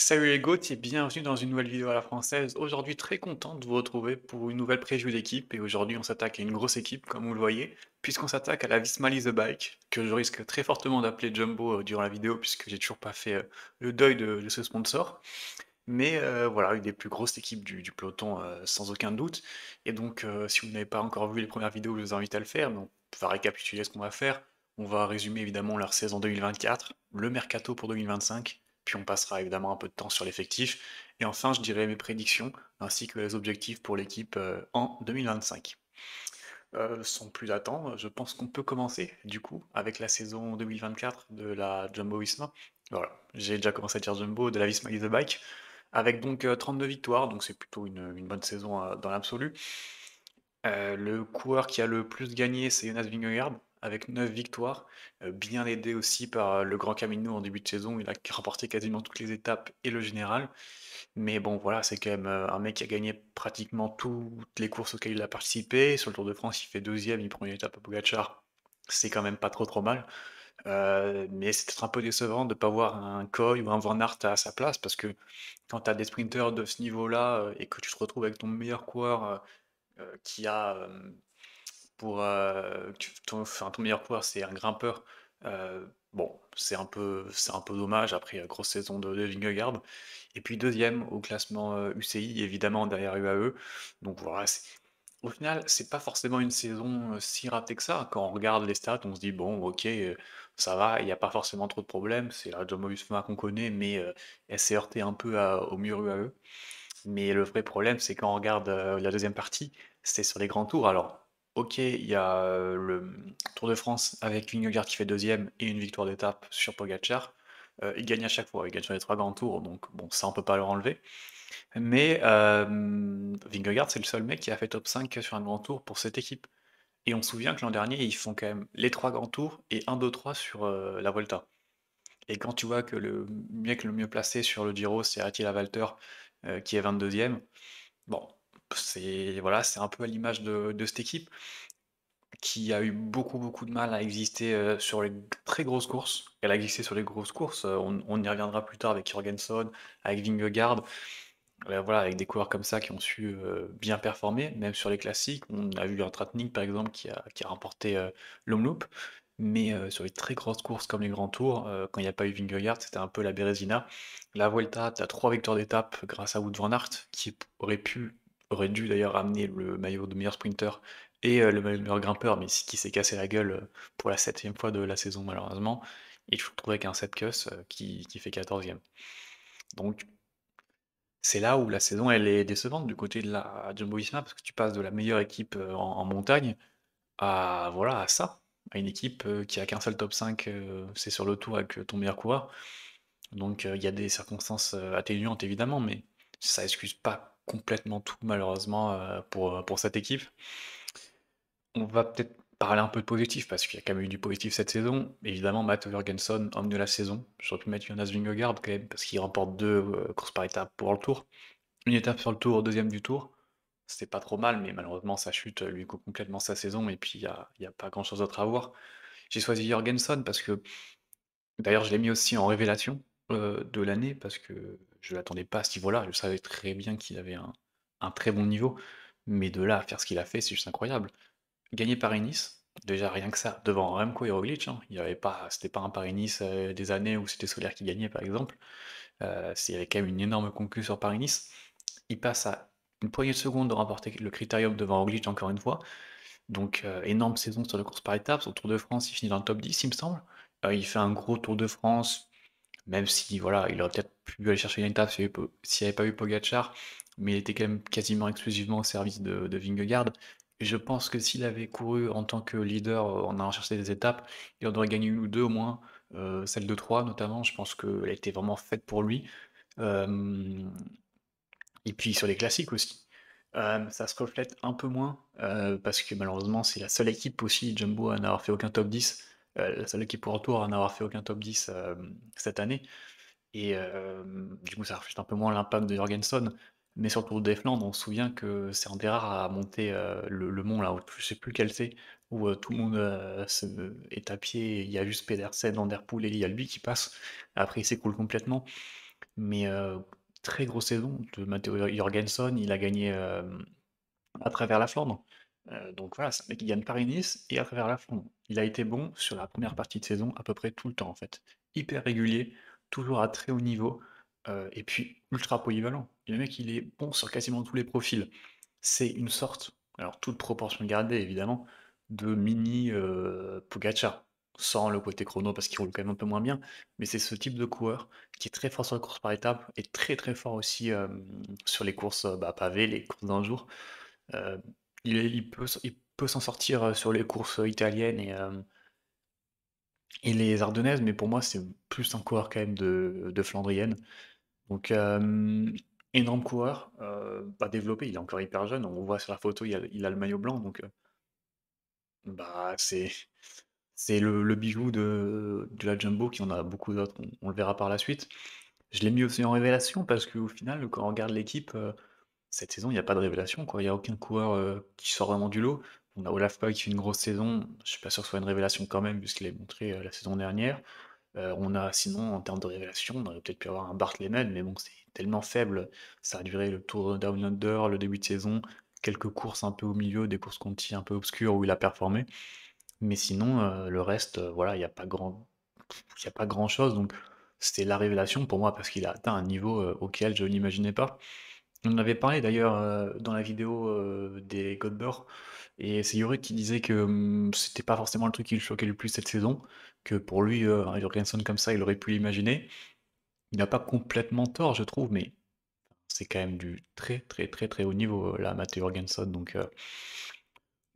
Salut les GOAT et bienvenue dans une nouvelle vidéo à la française. Aujourd'hui, très content de vous retrouver pour une nouvelle preview d'équipe. Et aujourd'hui, on s'attaque à une grosse équipe, comme vous le voyez, puisqu'on s'attaque à la Visma Lease a Bike, que je risque très fortement d'appeler Jumbo durant la vidéo, puisque j'ai toujours pas fait le deuil de ce sponsor. Mais voilà, une des plus grosses équipes du peloton, sans aucun doute. Et donc, si vous n'avez pas encore vu les premières vidéos, je vous invite à le faire. Donc, on va récapituler ce qu'on va faire. On va résumer évidemment leur saison 2024, le mercato pour 2025, puis on passera évidemment un peu de temps sur l'effectif. Et enfin, je dirai mes prédictions ainsi que les objectifs pour l'équipe en 2025. Sans plus attendre, je pense qu'on peut commencer du coup avec la saison 2024 de la Jumbo-Visma. Voilà, j'ai déjà commencé à dire Jumbo, de la Visma Lease Bike, avec donc 32 victoires, donc c'est plutôt une bonne saison dans l'absolu. Le coureur qui a le plus gagné, c'est Jonas Vingegaard, avec 9 victoires, bien aidé aussi par le Grand Camino en début de saison. Il a remporté quasiment toutes les étapes et le général. Mais bon, voilà, c'est quand même un mec qui a gagné pratiquement toutes les courses auxquelles il a participé. Sur le Tour de France, il fait deuxième, il prend une étape à Pogacar. C'est quand même pas trop mal. Mais c'est peut-être un peu décevant de ne pas voir un Coy ou un Van Aert à sa place, parce que quand tu as des sprinters de ce niveau-là et que tu te retrouves avec ton meilleur coureur qui a pour enfin, ton meilleur coureur c'est un grimpeur. Bon, c'est un peu dommage après grosse saison de Vingegaard. Et puis deuxième au classement UCI, évidemment derrière UAE. Donc voilà, au final, c'est pas forcément une saison si ratée que ça. Quand on regarde les stats, on se dit bon, ok, ça va, il n'y a pas forcément trop de problèmes. C'est la Jumbo-Visma qu'on connaît, mais elle s'est heurtée un peu au mur UAE. Mais le vrai problème, c'est quand on regarde la deuxième partie, c'est sur les grands tours. Alors, ok, il y a le Tour de France avec Vingegaard qui fait deuxième et une victoire d'étape sur Pogacar. Il gagne à chaque fois, il gagne sur les trois grands tours, donc bon, ça on peut pas leur enlever. Mais Vingegaard, c'est le seul mec qui a fait top 5 sur un grand tour pour cette équipe. Et on se souvient que l'an dernier, ils font quand même les trois grands tours et un 2 3 sur la Volta. Et quand tu vois que le mec le mieux placé sur le Giro, c'est Attila Valter, qui est 22e, bon, c'est voilà, c'est un peu à l'image de cette équipe qui a eu beaucoup de mal à exister sur les très grosses courses. Elle a existé sur les grosses courses, on y reviendra plus tard avec Jorgenson, avec Vingegaard, voilà, avec des coureurs comme ça qui ont su bien performer, même sur les classiques. On a vu un Tratnik par exemple qui a remporté l'Omloop, mais sur les très grosses courses comme les grands tours, quand il n'y a pas eu Vingegaard, c'était un peu la Bérésina. La Vuelta, tu as 3 victoires d'étape grâce à Wout van Aert, qui aurait dû d'ailleurs ramener le maillot de meilleur sprinter et le maillot de meilleur grimpeur, mais qui s'est cassé la gueule pour la septième fois de la saison malheureusement. Et tu te retrouves avec un Sepkus qui fait 14e. Donc c'est là où la saison elle est décevante du côté de la Jumbo-Visma, parce que tu passes de la meilleure équipe en montagne à voilà, à ça, à une équipe, qui a qu'un seul top 5, c'est sur le tour avec, ton meilleur coureur. Donc, il y a des circonstances, atténuantes évidemment, mais ça excuse pas complètement tout malheureusement, pour cette équipe. On va peut-être parler un peu de positif, parce qu'il y a quand même eu du positif cette saison. Évidemment, Matt Jorgensen, homme de la saison. J'aurais pu mettre Jonas Vingegaard quand même, parce qu'il remporte 2 courses par étape pour le Tour. Une étape sur le Tour, deuxième du Tour. C'était pas trop mal, mais malheureusement sa chute, lui coupe complètement sa saison et puis il y a pas grand-chose d'autre à voir. J'ai choisi Jorgensen parce que d'ailleurs je l'ai mis aussi en révélation, de l'année parce que je l'attendais pas à ce niveau-là. Je savais très bien qu'il avait un très bon niveau, mais de là à faire ce qu'il a fait, c'est juste incroyable. Gagner Paris-Nice, déjà rien que ça, devant Remco et Roglic, hein, il y avait pas c'était pas un Paris-Nice, des années où c'était Soler qui gagnait par exemple. Il y avait quand même une énorme concurrence sur Paris-Nice. Il passe à une poignée de secondes de remporter le Critérium devant Roglic encore une fois. Donc énorme saison sur la course par étapes. Sur le Tour de France, il finit dans le top 10, il me semble. Il fait un gros Tour de France, même si voilà, il aurait peut-être pu aller chercher une étape s'il n'y avait pas eu Pogacar, mais il était quand même quasiment exclusivement au service de Vingegaard. Et je pense que s'il avait couru en tant que leader en allant chercher des étapes, il en aurait gagné une ou deux au moins, celle de 3 notamment. Je pense qu'elle était vraiment faite pour lui. Euh, et puis sur les classiques aussi. Ça se reflète un peu moins, parce que malheureusement c'est la seule équipe aussi, Jumbo, à n'avoir fait aucun top 10, la seule équipe pour tour à n'avoir fait aucun top 10 cette année. Et du coup ça reflète un peu moins l'impact de Jorgensen. Mais sur le Tour des Flandres, on se souvient que c'est un des rares à monter le mont là, où, je sais plus quel c'est, où tout le monde est à pied, il y a juste Pedersen, Van Der Poel et il y a lui qui passe, après il s'écoule complètement. mais très grosse saison de Matteo Jorgensen. Il a gagné, à travers la Flandre. Donc voilà, c'est un mec qui gagne Paris-Nice et à travers la Flandre. Il a été bon sur la première partie de saison à peu près tout le temps en fait. Hyper régulier, toujours à très haut niveau, et puis ultra polyvalent. Et le mec, il est bon sur quasiment tous les profils. C'est une sorte, alors toute proportion gardée évidemment, de mini, Pogacar. Sans le côté chrono parce qu'il roule quand même un peu moins bien, mais c'est ce type de coureur qui est très fort sur les courses par étapes et très, très fort aussi, sur les courses, bah, pavées, les courses d'un jour. Heu, il peut s'en sortir, sur les courses, italiennes et les ardennaises, mais pour moi, c'est plus un coureur quand même de flandrienne. Donc énorme coureur, pas développé, il est encore hyper jeune. On voit sur la photo, il a le maillot blanc, donc bah, c'est le bijou de la jumbo, qui en a beaucoup d'autres, on le verra par la suite. Je l'ai mis aussi en révélation parce qu'au final, quand on regarde l'équipe, cette saison, il y a pas de révélation, quoi. Il y a aucun coureur, qui sort vraiment du lot. On a Olaf Koy qui fait une grosse saison, je suis pas sûr que ce soit une révélation quand même, vu ce qu'il a montré, la saison dernière. On a sinon, en termes de révélation, on aurait peut-être pu avoir un Bart Lehmann, mais bon, c'est tellement faible. Ça a duré le Tour Down Under, le début de saison, quelques courses un peu au milieu, des courses conti un peu obscures où il a performé. Mais sinon, le reste, voilà, il y a pas grand-chose, donc c'était la révélation pour moi parce qu'il a atteint un niveau, auquel je n'imaginais pas. On en avait parlé d'ailleurs, dans la vidéo, des God d'Or, et c'est Yorick qui disait que, c'était pas forcément le truc qui le choquait le plus cette saison, que pour lui, un Jürgensen comme ça, il aurait pu l'imaginer. Il n'a pas complètement tort, je trouve, mais c'est quand même du très, très, très, très haut niveau, là, Matteo Jürgensen, donc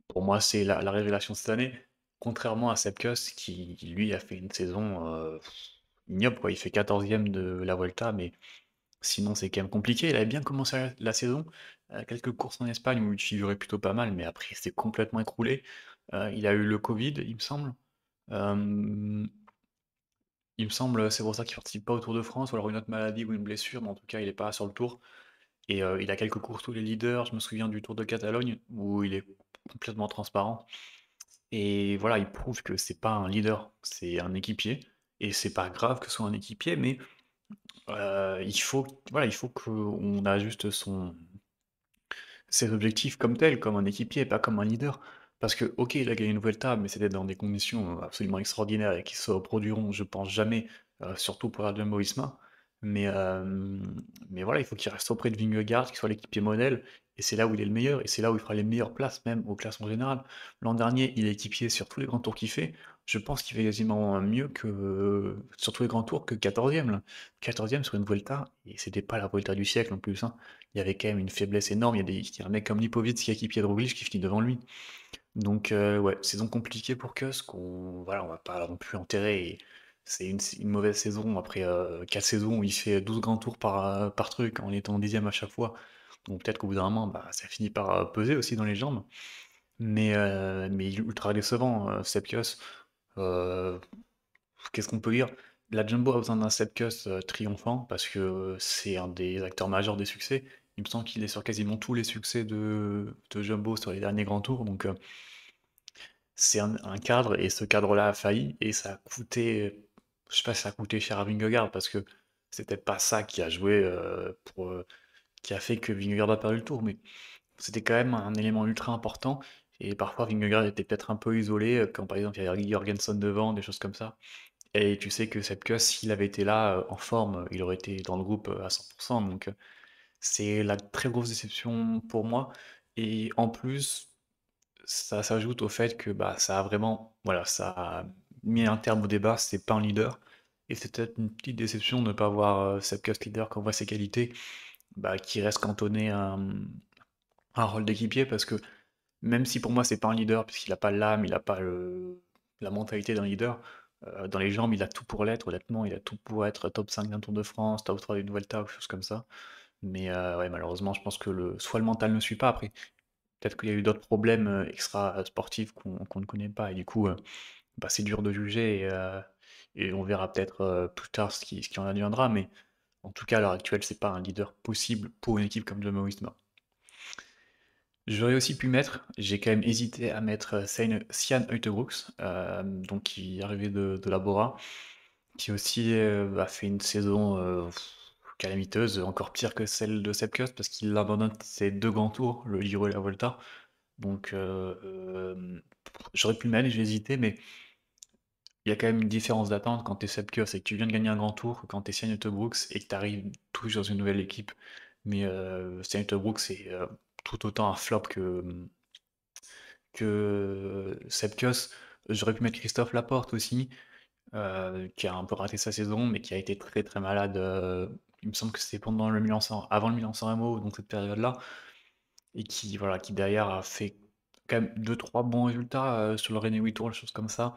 pour moi, c'est la révélation cette année. Contrairement à Sepp Kuss qui, lui, a fait une saison, ignoble, quoi. Il fait 14e de la Vuelta, mais sinon, c'est quand même compliqué. Il avait bien commencé la saison, quelques courses en Espagne où il figurait plutôt pas mal, mais après il s'est complètement écroulé. Il a eu le Covid, il me semble. Hem, il me semble, c'est pour ça qu'il participe pas au Tour de France ou alors une autre maladie ou une blessure, mais en tout cas, il est pas sur le Tour et il a quelques courses tous les leaders. Je me souviens du Tour de Catalogne où il est complètement transparent et voilà, il prouve que c'est pas un leader, c'est un équipier et c'est pas grave que ce soit un équipier, mais il faut qu'on ajuste ses objectifs comme tel, comme un équipier, pas comme un leader. Parce que, OK, il a gagné une Vuelta, mais c'était dans des conditions absolument extraordinaires et qui se reproduiront, je pense, jamais, surtout pour la Jumbo-Visma. Mais, mais voilà, il faut qu'il reste auprès de Vingegaard, qu'il soit l'équipier modèle, et c'est là où il est le meilleur, et c'est là où il fera les meilleures places, même au classement général. L'an dernier, il est équipier sur tous les grands tours qu'il fait. Je pense qu'il fait quasiment mieux que sur tous les grands tours que 14e, là. 14e sur une Vuelta, et c'était pas la Vuelta du siècle en plus, hein. Il y avait quand même une faiblesse énorme. Il y a un mec comme Lipovic qui est équipier de Roglic qui finit devant lui. Donc ouais, saison compliquée pour Kusk. Voilà, on va pas non plus enterrer. C'est une mauvaise saison après 4 saisons où il fait 12 grands tours par truc en étant dixième à chaque fois. Donc peut-être qu'au bout d'un moment, bah, ça finit par peser aussi dans les jambes. Mais il est ultra décevant, Sepp Kuss. Euh, Qu'est-ce qu'on peut dire? La Jumbo a besoin d'un Sepkus triomphant parce que c'est un des acteurs majeurs des succès. Il me semble qu'il est sur quasiment tous les succès de Jumbo sur les derniers grands tours. Donc c'est un cadre et ce cadre-là a failli et ça a coûté, je sais pas si ça a coûté cher à Vingegaard parce que c'est peut-être pas ça qui a joué qui a fait que Vingegaard a perdu le tour, mais c'était quand même un élément ultra important. Et parfois Vingegaard était peut-être un peu isolé quand par exemple il y avait Jorgensen devant, des choses comme ça. Et tu sais que Sepkus, s'il avait été là, en forme, il aurait été dans le groupe, à 100. Donc, c'est la très grosse déception pour moi et en plus, ça s'ajoute au fait que, bah, ça a vraiment voilà, ça a mis un terme au débat, c'est pas un leader et c'est peut-être une petite déception de ne pas voir, Sepkus leader quand on voit ses qualités, bah, qui reste cantonné à, un rôle d'équipier parce que même si pour moi c'est pas un leader, puisqu'il a pas l'âme, il a pas la mentalité d'un leader, dans les jambes, il a tout pour l'être, honnêtement, il a tout pour être top 5 d'un Tour de France, top 3 d'une Vuelta ou quelque chose comme ça. Mais ouais, malheureusement, je pense que soit le mental ne suit pas après. Peut-être qu'il y a eu d'autres problèmes extra sportifs qu'on ne connaît pas, et du coup, bah, c'est dur de juger, et on verra peut-être plus tard ce qui en adviendra, mais en tout cas, à l'heure actuelle, c'est pas un leader possible pour une équipe comme Jumbo-Visma. J'aurais aussi pu mettre, j'ai quand même hésité à mettre Sian Uitebrooks, donc qui est arrivé de la Bora, qui aussi a fait une saison calamiteuse, encore pire que celle de Sepp Kuss parce qu'il abandonne ses 2 grands tours, le Giro et la Volta. Donc j'aurais pu le mettre, j'ai hésité, mais il y a quand même une différence d'attente quand tu es Sepp Kuss et que tu viens de gagner un grand tour, quand tu es Sian Brooks et que tu arrives tout juste dans une nouvelle équipe. Mais Sian Brooks, c'est tout autant un flop que Sepp Kuss. J'aurais pu mettre Christophe Laporte aussi, qui a un peu raté sa saison, mais qui a été très très malade. Il me semble que c'était pendant le avant le Milan-San Remo, donc cette période-là, et qui voilà, qui derrière a fait quand même deux trois bons résultats sur le René 8 Tour, des choses comme ça.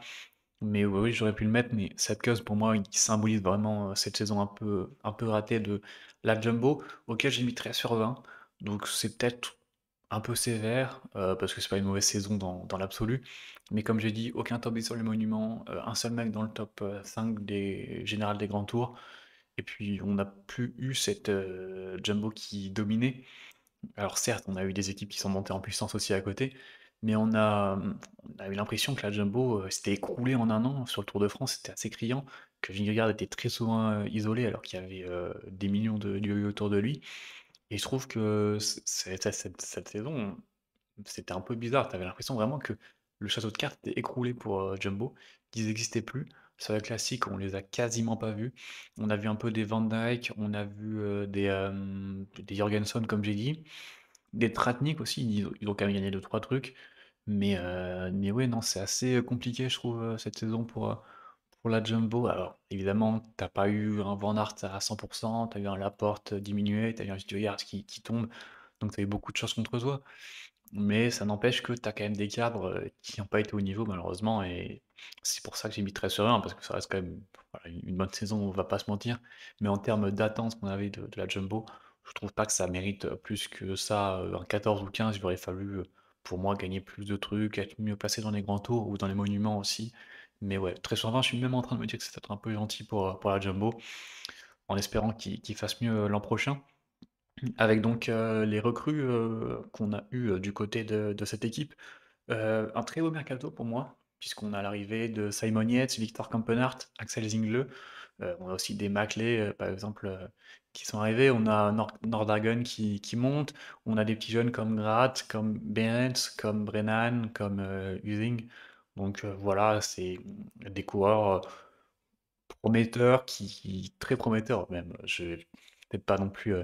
Mais oui, oui, j'aurais pu le mettre, mais cette cause pour moi, il symbolise vraiment cette saison un peu ratée de la Jumbo, auquel j'ai mis 13 sur 20. Donc c'est peut-être un peu sévère, parce que c'est pas une mauvaise saison dans l'absolu. Mais comme j'ai dit, aucun top 10 sur les monuments, un seul mec dans le top 5 des général des grands tours. Et puis on n'a plus eu cette Jumbo qui dominait. Alors certes, on a eu des équipes qui sont montées en puissance aussi à côté, mais on a eu l'impression que la Jumbo s'était écroulée en un an sur le Tour de France, c'était assez criant, que Vingegaard était très souvent isolé alors qu'il y avait des millions de yo autour de lui. Et je trouve que cette saison, c'était un peu bizarre. Tu avais l'impression vraiment que le château de cartes était écroulé pour Jumbo, qu'ils n'existaient plus. Sur la classique, on les a quasiment pas vus. On a vu un peu des Van Dijk, on a vu des Jorgensen, comme j'ai dit. Des Tratnik aussi, ils ont quand même gagné deux trois trucs. Mais ouais, non, c'est assez compliqué, je trouve, cette saison pour la Jumbo. Alors, évidemment, t'as pas eu un Van Aert à 100%, t'as eu un Laporte diminué, t'as eu un Vingegaard qui tombe, donc t'as eu beaucoup de choses contre toi. Mais ça n'empêche que t'as quand même des cadres qui n'ont pas été au niveau, malheureusement, et c'est pour ça que j'ai mis très serein, parce que ça reste quand même voilà, une bonne saison, on va pas se mentir. Mais en termes d'attente qu'on avait de la Jumbo, je trouve pas que ça mérite plus que ça. Un 14 ou 15, il aurait fallu, pour moi, gagner plus de trucs, être mieux placé dans les grands tours ou dans les monuments aussi. Mais ouais, très sur 20, je suis même en train de me dire que c'est peut-être un peu gentil pour la Jumbo, en espérant qu'ils fassent mieux l'an prochain. Avec donc les recrues qu'on a eues du côté de cette équipe. Un très beau mercato pour moi, puisqu'on a l'arrivée de Simon Yates, Victor Campenaerts, Axel Zingle. On a aussi des Maclay, par exemple, qui sont arrivés. On a Nordhagen qui monte. On a des petits jeunes comme Grat, comme Behrens, comme Brennan, comme Using. Donc voilà, c'est des coureurs prometteurs, très prometteurs même. Je vais peut-être pas non plus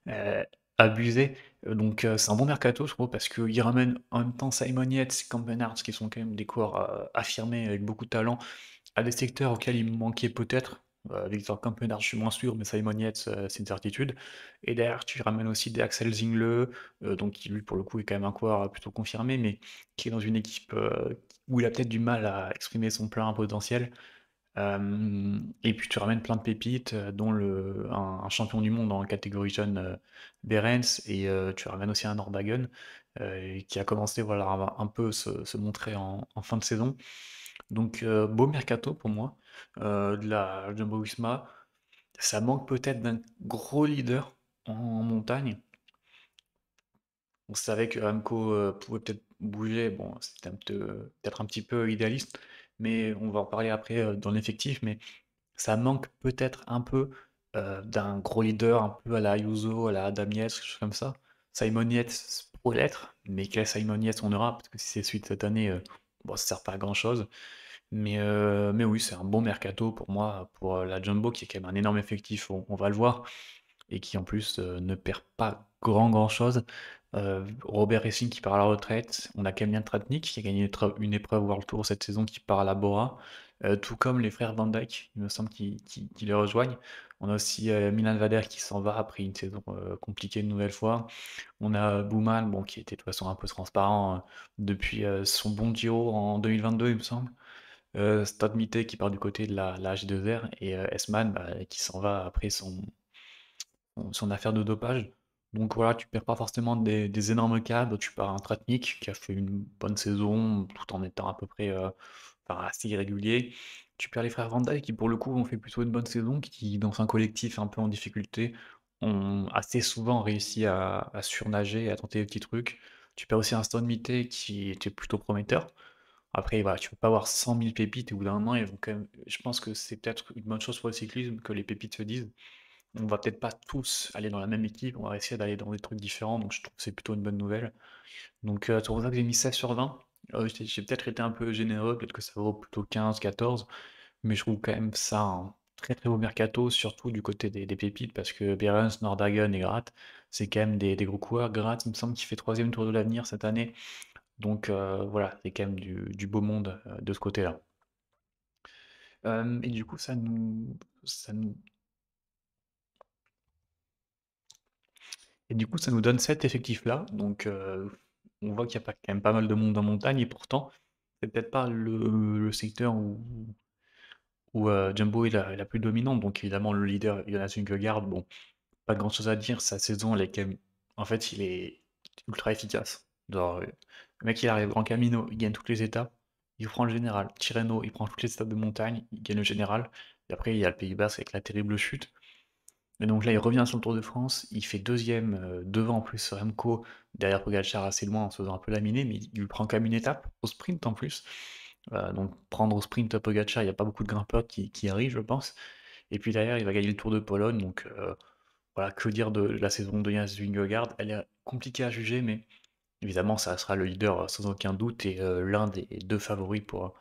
Heu, abusé, donc c'est un bon mercato je trouve parce qu'il ramène en même temps Simon Yates, Cam Bernard qui sont quand même des coureurs, affirmés avec beaucoup de talent, à des secteurs auxquels il me manquait peut-être. Victor Campenaerts, je suis moins sûr, mais Simon Yates, c'est une certitude. Et derrière, tu ramènes aussi des Axel Zingle, donc qui lui, pour le coup, est quand même un coureur plutôt confirmé, mais qui est dans une équipe, où il a peut-être du mal à exprimer son plein potentiel. Et puis tu ramènes plein de pépites, dont un champion du monde en catégorie jeune, Behrens, et tu ramènes aussi un Nordhagen, qui a commencé voilà, à un peu se montrer en fin de saison. Donc beau mercato pour moi, de la Jumbo-Visma. Ça manque peut-être d'un gros leader en montagne. On savait que Remco pouvait peut-être bouger, bon, c'était peut-être un petit peu idéaliste, mais on va en parler après dans l'effectif, mais ça manque peut-être un peu d'un gros leader, un peu à la Ayuso, à la Adam Yates, quelque chose comme ça. Simon Yates pourrait l'être, mais quel Simon Yates on aura? Parce que si c'est celui de cette année, bon, ça sert pas à grand-chose. Mais oui, c'est un bon mercato pour moi, pour la Jumbo, qui est quand même un énorme effectif, on va le voir, et qui en plus ne perd pas grand-chose. Robert Racing qui part à la retraite, on a Kevin Tratnik qui a gagné une épreuve World Tour cette saison qui part à la Bora, tout comme les frères Van Dijk, il me semble qu'ils les rejoignent. On a aussi Milan Vader qui s'en va après une saison compliquée une nouvelle fois. On a Bouman, bon, qui était de toute façon un peu transparent depuis son bon Giro en 2022, il me semble. Stade Mité qui part du côté de la H2R et Esman bah, qui s'en va après son affaire de dopage. Donc voilà, tu perds pas forcément des énormes cadres, tu perds un Tratnik qui a fait une bonne saison tout en étant à peu près enfin, assez irrégulier. Tu perds les frères Van Dijk qui pour le coup ont fait plutôt une bonne saison, qui dans un collectif un peu en difficulté ont assez souvent réussi à surnager et à tenter des petits trucs. Tu perds aussi un Stone Mité qui était plutôt prometteur. Après, voilà, tu peux pas avoir 100 000 pépites et au bout d'un moment, ils vont quand même. Je pense que c'est peut-être une bonne chose pour le cyclisme que les pépites se disent. on va peut-être pas tous aller dans la même équipe, on va essayer d'aller dans des trucs différents, donc je trouve que c'est plutôt une bonne nouvelle. Donc c'est pour ça que j'ai mis 16 sur 20. J'ai peut-être été un peu généreux, peut-être que ça vaut plutôt 15, 14, mais je trouve quand même ça un très très beau mercato, surtout du côté des pépites, parce que Behrens, Nordhagen et Gratt, c'est quand même des gros coureurs. Gratt, il me semble qu'il fait troisième Tour de l'Avenir cette année, donc voilà, c'est quand même du beau monde de ce côté-là. Et du coup, ça nous, et du coup, ça nous donne cet effectif-là, donc on voit qu'il y a quand même pas mal de monde en montagne, et pourtant, c'est peut-être pas le secteur où Jumbo est la plus dominante, donc évidemment le leader Jonas Vingegaard, bon, pas grand-chose à dire, sa saison elle est quand même... En fait, il est ultra efficace. Genre, le mec il arrive Grand Camino, il gagne toutes les étapes, il prend le général. Tirreno, il prend toutes les étapes de montagne, il gagne le général. Et après, il y a le Pays Basque avec la terrible chute. Et donc là, il revient sur le Tour de France, il fait deuxième, devant en plus Remco, derrière Pogacar assez loin en se faisant un peu laminer, mais il lui prend quand même une étape, au sprint en plus. Donc prendre au sprint Pogacar, il n'y a pas beaucoup de grimpeurs qui arrivent, je pense. Et puis derrière, il va gagner le Tour de Pologne, donc voilà, que dire de la saison de Jens Vingegaard? Elle est compliquée à juger, mais évidemment, ça sera le leader sans aucun doute et l'un des deux favoris pour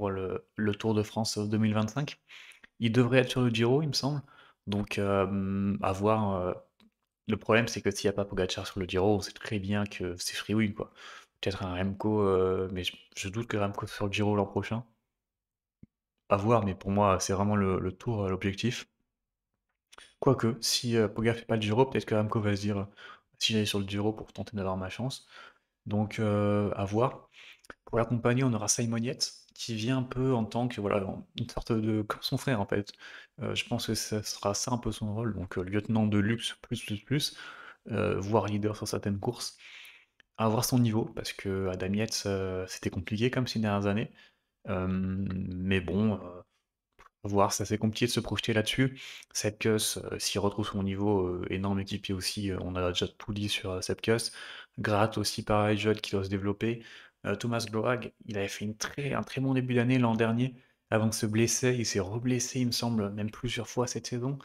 le Tour de France 2025. Il devrait être sur le Giro, il me semble. Donc, à voir. Le problème, c'est que s'il n'y a pas Pogacar sur le Giro, on sait très bien que c'est free win, quoi. Peut-être un Remco, mais je doute que Remco soit sur le Giro l'an prochain. À voir, mais pour moi, c'est vraiment le Tour, l'objectif. Quoique, si Poga fait pas le Giro, peut-être que Remco va se dire si j'allais sur le Giro pour tenter d'avoir ma chance. Donc, à voir. Pour l'accompagner, on aura Simon Yates, qui vient un peu en tant que, voilà, une sorte de... comme son frère, en fait. Je pense que ça sera ça un peu son rôle, donc lieutenant de luxe, voire leader sur certaines courses. À voir son niveau, parce que Adam Yates, c'était compliqué comme ces dernières années. Mais bon, à voir, c'est assez compliqué de se projeter là-dessus. Sepkus, s'il retrouve son niveau, énorme équipier aussi, on a déjà tout dit sur Sepkus. Graat aussi, pareil, jeune qui doit se développer. Thomas Gloag, il avait fait un très bon début d'année l'an dernier, avant de se blesser. Il s'est reblessé, il me semble, même plusieurs fois cette saison.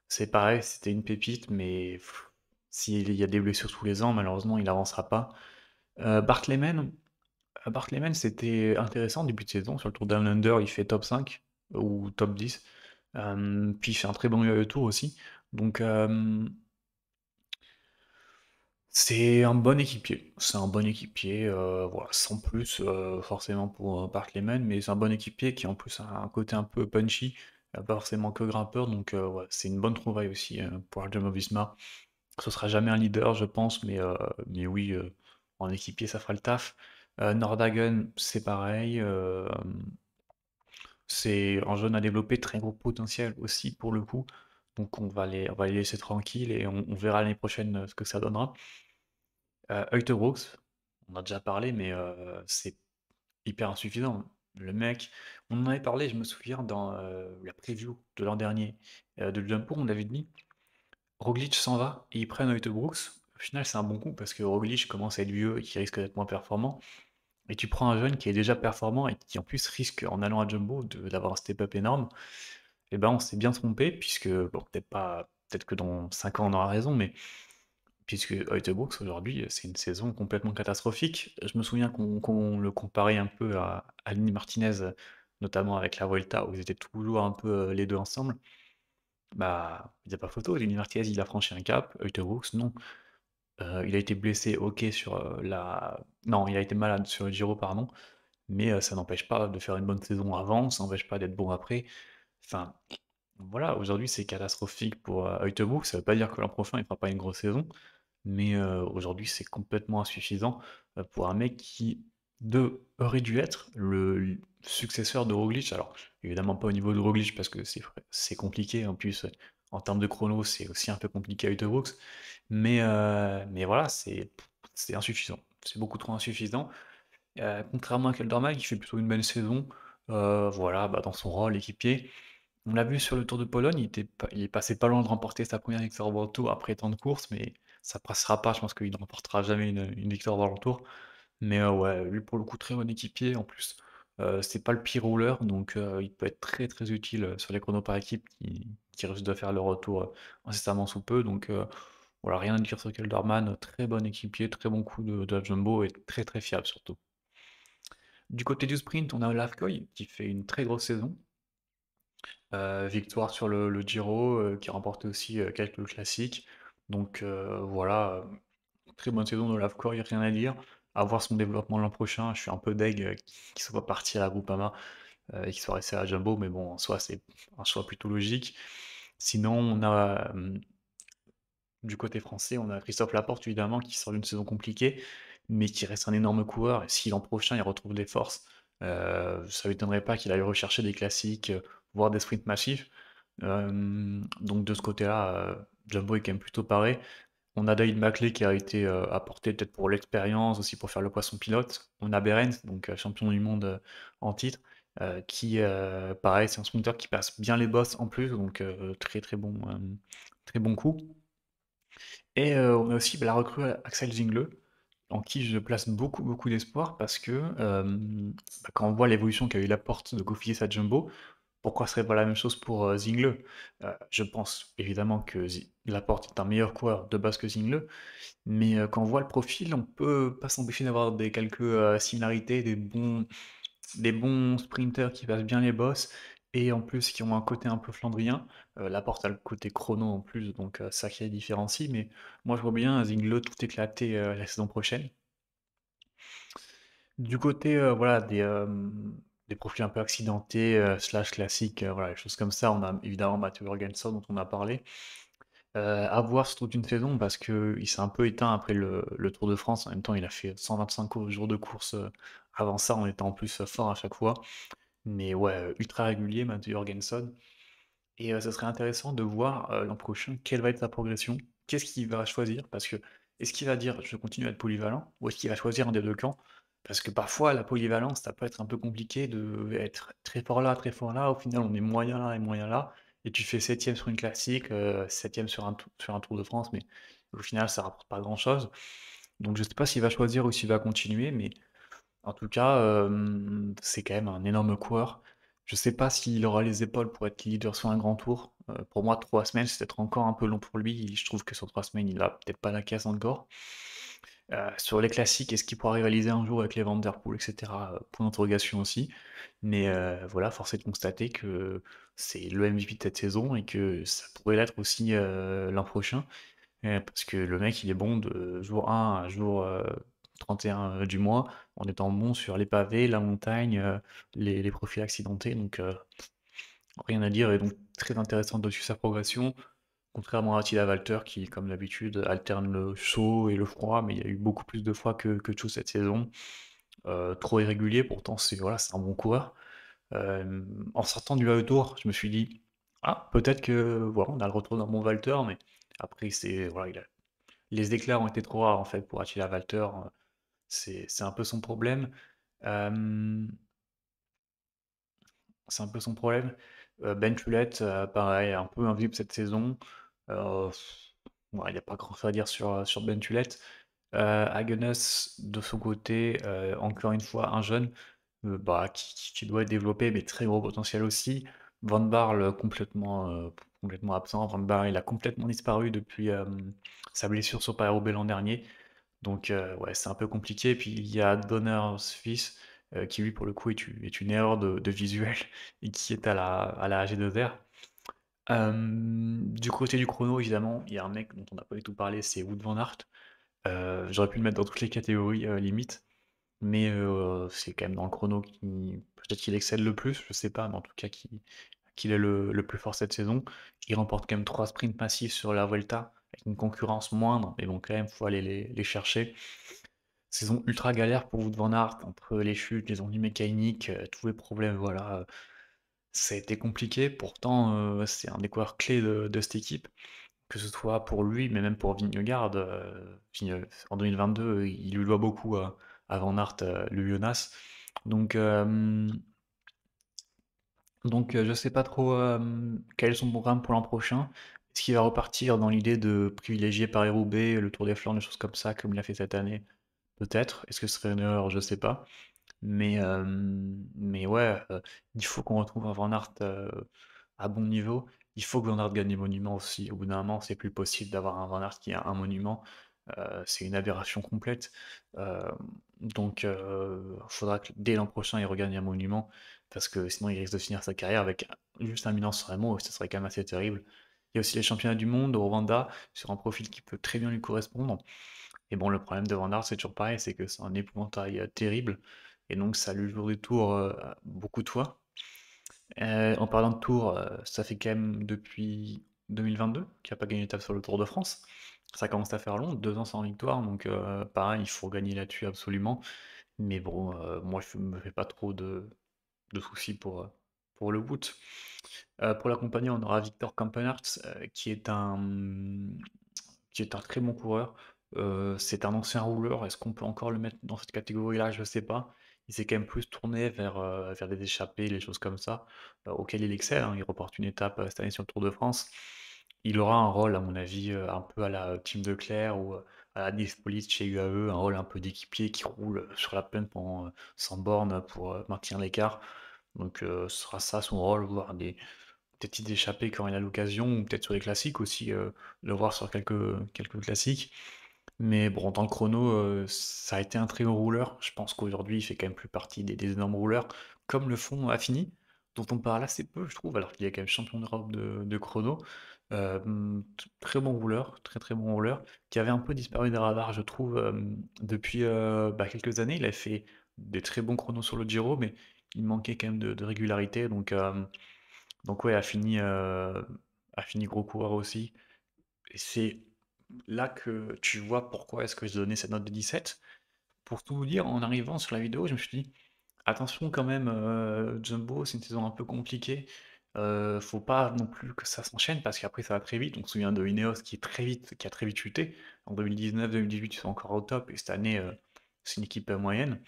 C'est pareil, c'était une pépite, mais s'il y a des blessures tous les ans, malheureusement, il n'avancera pas. Bartlemen, Bartlemen, c'était intéressant début de saison. Sur le Tour Down Under, il fait top 5 ou top 10. Puis il fait un très bon tour aussi. Donc c'est un bon équipier. C'est un bon équipier, voilà, sans plus forcément pour Bartlemen, mais c'est un bon équipier qui en plus a un côté un peu punchy, pas forcément que grimpeur. Donc ouais, c'est une bonne trouvaille aussi pour Jumbo-Visma. Ce sera jamais un leader, je pense, mais oui, en équipier, ça fera le taf. Nordhagen, c'est pareil. C'est un jeune à développer, très gros potentiel aussi pour le coup. Donc on va les laisser tranquilles et on verra l'année prochaine ce que ça donnera. Uijtdebroeks, on en a déjà parlé, mais c'est hyper insuffisant. Le mec, on en avait parlé, je me souviens, dans la preview de l'an dernier de Jumpo, on avait dit Roglic s'en va et ils prennent Uijtdebroeks. Au final, c'est un bon coup parce que Roglic commence à être vieux et qui risque d'être moins performant. Et tu prends un jeune qui est déjà performant et qui en plus risque, en allant à Jumbo, d'avoir un step-up énorme. Et ben on s'est bien trompé, puisque, bon, peut-être pas, peut-être que dans 5 ans on aura raison, mais puisque Uijtdebroeks aujourd'hui, c'est une saison complètement catastrophique. Je me souviens qu'on le comparait un peu à Lenny Martinez, notamment avec la Vuelta, où ils étaient toujours un peu les deux ensemble. Bah, il n'y a pas photo, Lenny Martinez il a franchi un cap, Uijtdebroeks non. Il a été blessé, ok, sur la... Non, il a été malade sur le Giro, pardon, mais ça n'empêche pas de faire une bonne saison avant, ça n'empêche pas d'être bon après. Enfin, voilà, aujourd'hui c'est catastrophique pour Uijtdebroeks, ça veut pas dire que l'an prochain il fera pas une grosse saison, mais aujourd'hui c'est complètement insuffisant pour un mec qui aurait dû être le successeur de Roglic. Alors évidemment pas au niveau de Roglic parce que c'est compliqué, en plus en termes de chrono c'est aussi un peu compliqué à Uijtdebroeks, mais voilà, c'est insuffisant, c'est beaucoup trop insuffisant. Contrairement à Kelderman qui fait plutôt une belle saison, voilà, bah, dans son rôle équipier. On l'a vu sur le Tour de Pologne, il est passé pas loin de remporter sa première victoire au World Tour après tant de courses, mais ça passera pas. Je pense qu'il ne remportera jamais une victoire au World Tour. Mais ouais, lui pour le coup, très bon équipier. En plus, c'est pas le pire rouleur, donc il peut être très très utile sur les chronos par équipe qui risque de faire le retour, incessamment sous peu donc voilà, rien à dire sur Kelderman, très bon équipier, très bon coup de la Jumbo et très, très fiable surtout. Du côté du sprint, on a Lafcoy qui fait une très grosse saison. Victoire sur le Giro, qui a remporté aussi, quelques classiques. Donc voilà, très bonne saison de Lafcoy, rien à dire. À voir son développement l'an prochain. Je suis un peu deg, qu'il soit pas parti à la Groupama, et qu'il soit resté à la Jumbo, mais bon, en soi, c'est un choix plutôt logique. Sinon, on a, du côté français, on a Christophe Laporte évidemment qui sort d'une saison compliquée, mais qui reste un énorme coureur et si l'an prochain il retrouve des forces, ça m'étonnerait pas qu'il aille rechercher des classiques, voire des sprints massifs. Donc de ce côté-là, Jumbo est quand même plutôt paré. On a David Maclay qui a été, apporté peut-être pour l'expérience, aussi pour faire le poisson pilote. On a Behrens, donc champion du monde, en titre, qui, pareil, c'est un sprinter qui passe bien les bosses en plus, donc très bon coup. Et on a aussi, bah, la recrue Axel Zingle, en qui je place beaucoup, beaucoup d'espoir parce que, bah, quand on voit l'évolution qu'a eu Laporte de Cofidis à Jumbo, pourquoi ce serait pas la même chose pour, Zingle? Je pense évidemment que Laporte est un meilleur coureur de base que Zingle, mais quand on voit le profil, on peut pas s'empêcher d'avoir des quelques, similarités, des bons sprinters qui passent bien les bosses et en plus qui ont un côté un peu flandrien. Laporte a le côté chrono en plus, donc ça qui les différencie. Mais moi je vois bien Zingle tout éclater la saison prochaine. Du côté voilà, des profils un peu accidentés, slash classiques, voilà, les choses comme ça, on a évidemment Mathieu Jorgensen dont on a parlé. À voir sur toute une saison parce qu'il s'est un peu éteint après le Tour de France. En même temps, il a fait 125 jours de course avant ça, en étant en plus fort à chaque fois. Mais ouais, ultra régulier, Mathieu Jorgensen. Et ça serait intéressant de voir l'an prochain quelle va être sa progression. Qu'est-ce qu'il va choisir? Parce que est-ce qu'il va dire je continue à être polyvalent ou est-ce qu'il va choisir un des deux camps? Parce que parfois la polyvalence, ça peut être un peu compliqué de être très fort là, au final on est moyen là et moyen là, et tu fais septième sur une classique, septième sur un Tour de France, mais au final ça rapporte pas grand-chose. Donc je sais pas s'il va choisir ou s'il va continuer, mais en tout cas, c'est quand même un énorme coureur. Je sais pas s'il aura les épaules pour être leader sur un grand tour. Pour moi, 3 semaines, c'est peut-être encore un peu long pour lui. Je trouve que sur 3 semaines, il a peut-être pas la caisse encore. Sur les classiques, est-ce qu'il pourra rivaliser un jour avec les Van Der Poel, et cetera? Point d'interrogation aussi. Mais voilà, force est de constater que c'est le MVP de cette saison et que ça pourrait l'être aussi, l'an prochain. Parce que le mec, il est bon de jour 1 à jour 31 du mois, en étant bon sur les pavés, la montagne, les profils accidentés. Donc rien à dire. Et donc très intéressant de suivre sa progression. Contrairement à Attila Valter, qui, comme d'habitude, alterne le chaud et le froid, mais il y a eu beaucoup plus de froid que chaud cette saison. Trop irrégulier, pourtant c'est voilà, c'est un bon coureur. En sortant du AE Tour, je me suis dit, ah, peut-être que voilà, on a le retour d'un bon Valter, mais après, c'est voilà, les éclairs ont été trop rares en fait pour Attila Valter. C'est un peu son problème. Euh, c'est un peu son problème. Ben Tulette, pareil, un peu invisible cette saison. Euh, ouais, il n'y a pas grand-chose à dire sur Ben Tulette. Hagenes, de son côté, encore une fois, un jeune bah, qui doit être développé, mais très gros potentiel aussi. Van Barle complètement absent. Van Barle, il a complètement disparu depuis sa blessure sur Paris-Roubaix l'an dernier. Donc ouais, c'est un peu compliqué. Puis il y a Donner Suisse, qui lui, pour le coup, est une erreur de visuel et qui est à la AG2R. Du côté du chrono, évidemment, il y a un mec dont on n'a pas du tout parlé, c'est Wout van Aert. J'aurais pu le mettre dans toutes les catégories, limite, mais c'est quand même dans le chrono qui peut-être qu'il excelle le plus, je sais pas, mais en tout cas qu'il est le plus fort cette saison. Il remporte quand même 3 sprints massifs sur la Vuelta, avec une concurrence moindre, mais bon, quand même, faut aller les chercher. Saison ultra galère pour Wout van Aert, entre les chutes, les ennuis mécaniques, tous les problèmes, voilà, ça a été compliqué. Pourtant, c'est un des coureurs clés de cette équipe, que ce soit pour lui, mais même pour Vingegaard. En 2022, il lui doit beaucoup à Van Aert, le Jonas. Donc, je sais pas trop quel est son programme pour l'an prochain. Est-ce qu'il va repartir dans l'idée de privilégier Paris-Roubaix, le Tour des Flandres, des choses comme ça, comme il a fait cette année? Peut-être. Est-ce que ce serait une erreur? Je sais pas. Mais ouais, il faut qu'on retrouve un Van Aert à bon niveau. Il faut que Van Aert gagne des monuments aussi. Au bout d'un moment, c'est plus possible d'avoir un Van Aert qui a un monument. C'est une aberration complète. Euh, donc, faudra que dès l'an prochain, il regagne un monument, parce que sinon, il risque de finir sa carrière avec juste un Milan-San Remo, et ce serait quand même assez terrible. Il y a aussi les championnats du monde au Rwanda, sur un profil qui peut très bien lui correspondre. Et bon, le problème de Van Aert, c'est toujours pareil, c'est que c'est un épouvantail terrible, et donc ça lui joue des tours beaucoup de fois. En parlant de Tour, ça fait quand même depuis 2022 qu'il a pas gagné d'étape sur le Tour de France. Ça commence à faire long, 2 ans sans victoire, donc pareil, il faut gagner là-dessus absolument. Mais bon, moi je me fais pas trop de soucis pour le Wout. Pour l'accompagner, on aura Victor Campenaerts, qui est un très bon coureur. C'est un ancien rouleur. Est-ce qu'on peut encore le mettre dans cette catégorie-là? Je sais pas. Il s'est quand même plus tourné vers des échappées, les choses comme ça, auxquelles il excelle, hein. Il reporte une étape cette année sur le Tour de France. Il aura un rôle, à mon avis, un peu à la Team Leclerc ou à la Nifpolit chez UAE, un rôle un peu d'équipier qui roule sur la plaine pendant 100 bornes pour maintenir l'écart. Donc ce sera ça son rôle, voire des petites échappées quand il a l'occasion, ou peut-être sur les classiques aussi, le voir sur quelques classiques. Mais bon, dans le chrono, ça a été un très gros rouleur. Je pense qu'aujourd'hui, il fait quand même plus partie des énormes rouleurs, comme le font Affini, dont on parle assez peu, je trouve, alors qu'il est quand même champion d'Europe de chrono. Très bon rouleur, très très bon rouleur, qui avait un peu disparu des radars, je trouve, depuis quelques années. Il a fait des très bons chronos sur le Giro, mais il manquait quand même de régularité. Donc ouais, a fini gros coureur aussi. Et c'est là que tu vois pourquoi est-ce que j'ai donné cette note de 17. Pour tout vous dire, en arrivant sur la vidéo, je me suis dit, attention quand même, Jumbo, c'est une saison un peu compliquée. Faut pas non plus que ça s'enchaîne parce qu'après ça va très vite. On se souvient de Ineos qui a très vite chuté. En 2019-2018, ils sont encore au top et cette année, c'est une équipe moyenne.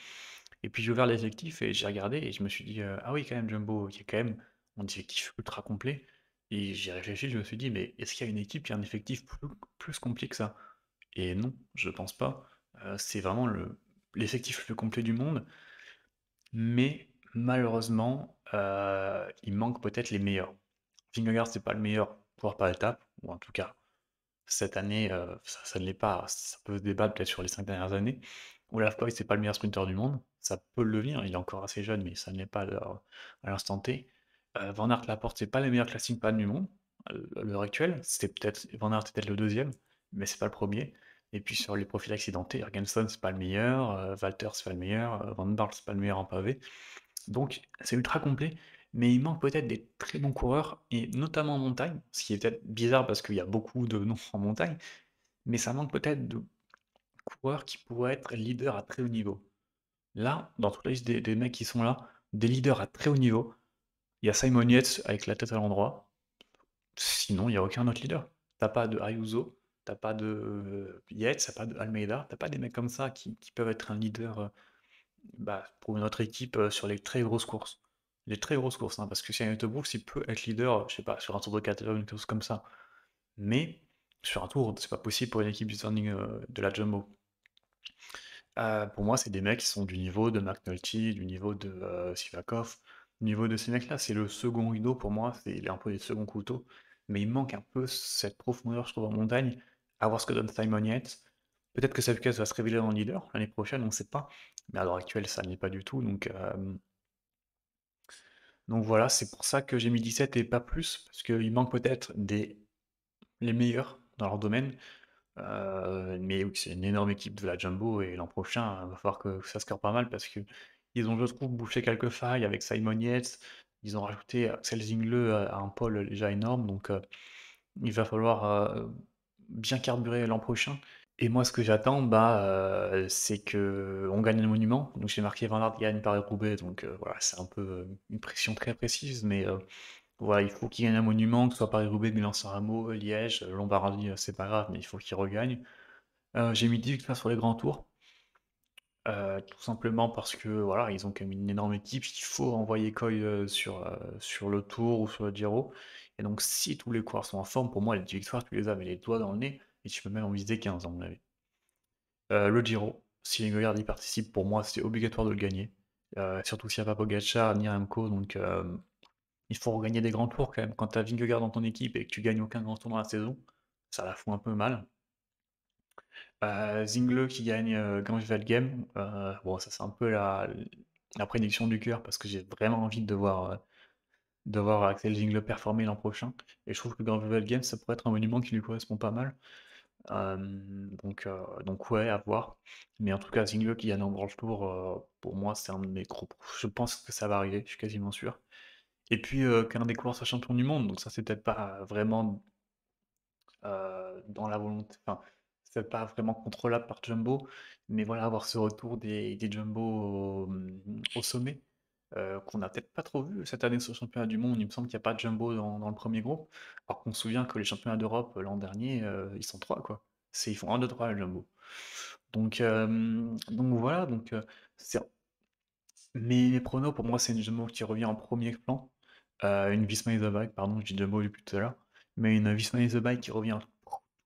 Et puis j'ai ouvert l'effectif et j'ai regardé et je me suis dit, ah oui, quand même, Jumbo, il y a quand même un effectif ultra complet. Et j'ai réfléchi, je me suis dit, mais est-ce qu'il y a une équipe qui a un effectif plus complet que ça? Et non, je pense pas. C'est vraiment l'effectif le plus complet du monde, mais malheureusement, il manque peut-être les meilleurs. Vingegaard, c'est pas le meilleur coureur par étape, ou en tout cas, cette année, ça ne l'est pas. Ça peut se débattre peut-être sur les 5 dernières années. Olaf Koy, c'est pas le meilleur sprinter du monde. Ça peut le devenir, il est encore assez jeune, mais ça ne l'est pas à l'instant T. Van Aert, Laporte, c'est pas les meilleurs classiques pas du monde à l'heure actuelle. Van Aert est peut-être le deuxième, mais c'est pas le premier. Et puis sur les profils accidentés, Jorgensen, c'est pas le meilleur, Walter, c'est pas le meilleur, Van Barle, c'est pas le meilleur en pavé. Donc c'est ultra complet, mais il manque peut-être des très bons coureurs, et notamment en montagne, ce qui est peut-être bizarre parce qu'il y a beaucoup de noms en montagne, mais ça manque peut-être de coureurs qui pourraient être leaders à très haut niveau. Là, dans toute la liste des mecs qui sont là, des leaders à très haut niveau, il y a Simon Yates avec la tête à l'endroit, sinon il n'y a aucun autre leader. T'as pas de Ayuso, t'as pas de Yates, t'as pas de Almeida, t'as pas des mecs comme ça qui peuvent être un leader pour notre équipe sur les très grosses courses. Les très grosses courses, hein, parce que si un Brooks, il peut être leader, je sais pas, sur un tour de Catalogne, quelque chose comme ça. Mais sur un tour, c'est pas possible pour une équipe du standing de la Jumbo. Pour moi, c'est des mecs qui sont du niveau de McNulty, du niveau de Sivakov, du niveau de ces mecs-là. C'est le second rideau pour moi, c'est il est un peu les seconds couteaux. Mais il manque un peu cette profondeur, je trouve, en montagne. À voir ce que donne Simon Yates. Peut-être que Savukes va se révéler en leader l'année prochaine, on ne sait pas. Mais à l'heure actuelle, ça ne l'est pas du tout. Donc voilà, c'est pour ça que j'ai mis 17 et pas plus, parce qu'il manque peut-être les meilleurs dans leur domaine. Mais oui, c'est une énorme équipe de la Jumbo et l'an prochain, il va falloir que ça score pas mal parce que ils ont, je trouve, bouché quelques failles avec Simon Yates. Ils ont rajouté Axel Zingle à un pôle déjà énorme, donc il va falloir bien carburer l'an prochain. Et moi, ce que j'attends, c'est que on gagne le monument. Donc j'ai marqué Van Aert gagne Paris-Roubaix, donc voilà, c'est un peu une pression très précise, mais voilà, il faut qu'il gagne un monument, que ce soit Paris-Roubaix, Milan-San Remo, Liège, Lombardie, c'est pas grave, mais il faut qu'il regagne. J'ai mis 10 victoires sur les grands tours, tout simplement parce que voilà, ils ont quand même une énorme équipe. Il faut envoyer Coy sur le Tour ou sur le Giro. Et donc, si tous les coureurs sont en forme, pour moi, les 10 victoires, tu les as mais les doigts dans le nez, et tu peux même en viser 15, à mon avis. Le Giro, si Vingegaard y participe, pour moi, c'est obligatoire de le gagner. Surtout s'il n'y a pas Pogacar ni Remco, donc il faut regagner des grands tours quand même. Quand tu as Vingegaard dans ton équipe et que tu gagnes aucun grand tour dans la saison, ça la fout un peu mal. Zingle qui gagne Ganges-Valgame, bon ça c'est un peu la prédiction du cœur parce que j'ai vraiment envie de voir Axel Zingle performer l'an prochain. Et je trouve que Ganges-Valgame ça pourrait être un monument qui lui correspond pas mal. Donc ouais, à voir. Mais en tout cas, Zingle qui gagne en Grand Tour, pour moi c'est un de mes gros. Je pense que ça va arriver, je suis quasiment sûr. Et puis qu'un des coureurs soit champion du monde, donc ça c'est peut-être pas vraiment dans la volonté, enfin, c'est pas vraiment contrôlable par Jumbo, mais voilà, avoir ce retour des Jumbo au sommet, qu'on n'a peut-être pas trop vu cette année sur le championnat du monde. Il me semble qu'il n'y a pas de Jumbo dans le premier groupe, alors qu'on se souvient que les championnats d'Europe l'an dernier, ils sont trois, quoi. Ils font un 2 3 le Jumbo. Donc voilà, c'est mes pronos, pour moi, c'est une Jumbo qui revient en premier plan. Une Visma Bike, pardon, je dis Jumbo depuis tout à l'heure, mais une Visma Bike qui revient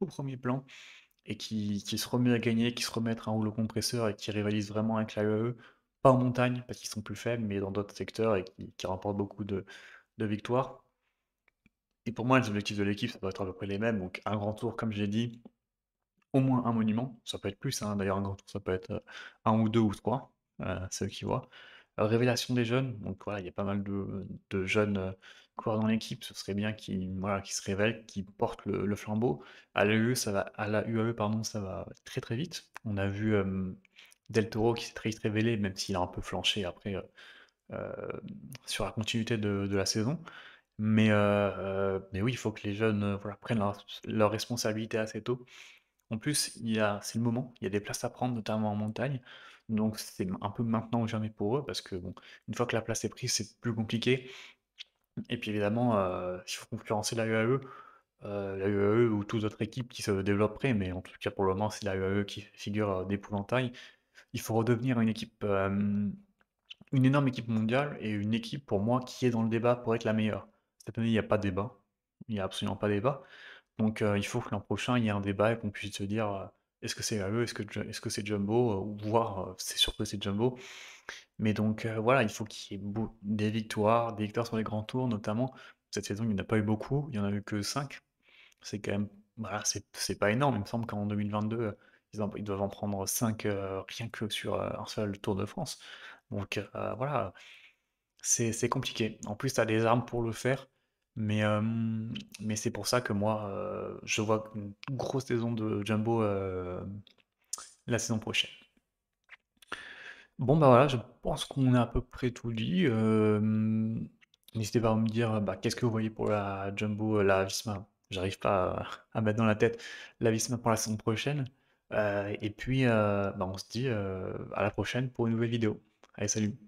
au premier plan et qui se remet à gagner, qui se remet à être un rouleau compresseur et qui rivalise vraiment avec la UAE. Pas en montagne, parce qu'ils sont plus faibles, mais dans d'autres secteurs et qui remportent beaucoup de victoires. Et pour moi, les objectifs de l'équipe, ça doit être à peu près les mêmes. Donc un grand tour, comme j'ai dit, au moins un monument, ça peut être plus, hein, d'ailleurs un grand tour ça peut être, 1 ou 2 ou 3, c'est eux qui voient. Révélation des jeunes, donc voilà, il y a pas mal de jeunes, coureurs dans l'équipe, ce serait bien qu'ils voilà, qu'ils se révèlent, qu'ils portent le flambeau. À la UAE pardon, ça va très, très vite. On a vu, Del Toro qui s'est très vite révélé, même s'il a un peu flanché après, sur la continuité de la saison. Mais oui, il faut que les jeunes, voilà, prennent leurs responsabilités assez tôt. En plus, c'est le moment, il y a des places à prendre, notamment en montagne. Donc c'est un peu maintenant ou jamais pour eux, parce que bon, une fois que la place est prise, c'est plus compliqué. Et puis évidemment, il faut concurrencer la UAE ou toute autre équipe qui se développerait, mais en tout cas pour le moment, c'est la UAE qui figure d'épouvantail. Il faut redevenir une énorme équipe mondiale et une équipe pour moi qui est dans le débat pour être la meilleure. Cette année, il n'y a pas de débat, il n'y a absolument pas de débat. Donc il faut que l'an prochain, il y ait un débat et qu'on puisse se dire, est-ce que c'est à eux, est-ce que c'est Jumbo, ou voire c'est sûr que c'est Jumbo. Mais donc voilà, il faut qu'il y ait des victoires sur les grands tours notamment. Cette saison, il n'y en a pas eu beaucoup, il n'y en a eu que 5. C'est quand même, voilà, c'est pas énorme. Il me semble qu'en 2022, ils doivent en prendre 5 rien que sur un seul Tour de France. Donc voilà, c'est compliqué. En plus, tu as des armes pour le faire, mais, euh, mais c'est pour ça que moi, je vois une grosse saison de Jumbo la saison prochaine. Bon, bah voilà, je pense qu'on a à peu près tout dit. N'hésitez pas à me dire bah, qu'est-ce que vous voyez pour la Jumbo, la Visma. J'arrive pas à mettre dans la tête la Visma pour la saison prochaine. Et puis, bah, on se dit à la prochaine pour une nouvelle vidéo. Allez, salut!